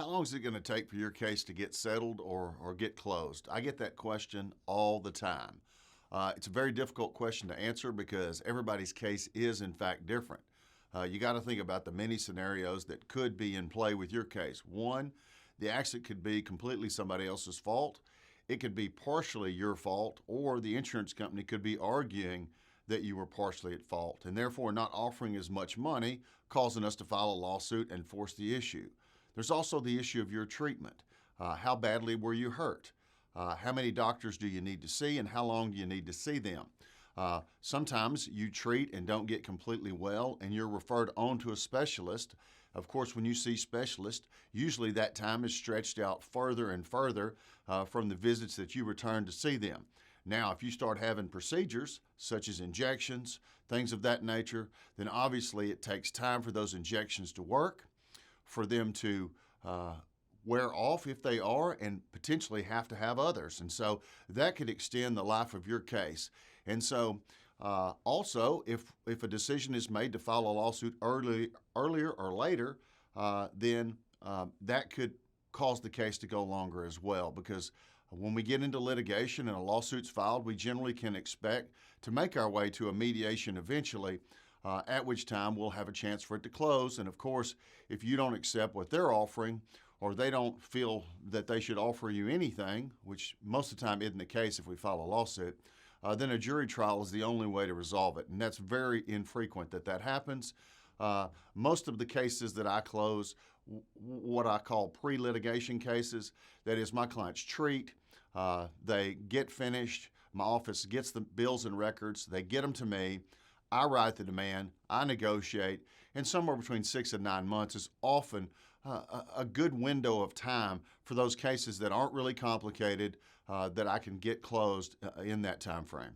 how long is it going to take for your case to get settled or get closed? I get that question all the time. It's a very difficult question to answer because everybody's case is, in fact, different. You got to think about the many scenarios that could be in play with your case. One, the accident could be completely somebody else's fault. It could be partially your fault, or the insurance company could be arguing that you were partially at fault and therefore not offering as much money, causing us to file a lawsuit and force the issue. There's also the issue of your treatment. How badly were you hurt? How many doctors do you need to see, and how long do you need to see them? Sometimes you treat and don't get completely well, and you're referred on to a specialist. Of course, when you see specialists, usually that time is stretched out further and further from the visits that you return to see them. Now, if you start having procedures, such as injections, things of that nature, then obviously it takes time for those injections to work, for them to wear off if they are, and potentially have to have others. And so that could extend the life of your case. And so also, if a decision is made to file a lawsuit earlier or later, then that could cause the case to go longer as well, because when we get into litigation and a lawsuit's filed, we generally can expect to make our way to a mediation eventually, at which time we'll have a chance for it to close. And of course, if you don't accept what they're offering, or they don't feel that they should offer you anything, which most of the time isn't the case if we file a lawsuit, then a jury trial is the only way to resolve it. And that's very infrequent that happens. Most of the cases that I close, what I call pre-litigation cases, that is, my clients treat, they get finished, my office gets the bills and records, they get them to me, I write the demand, I negotiate, and somewhere between 6 and 9 months is often a good window of time for those cases that aren't really complicated, that I can get closed in that time frame.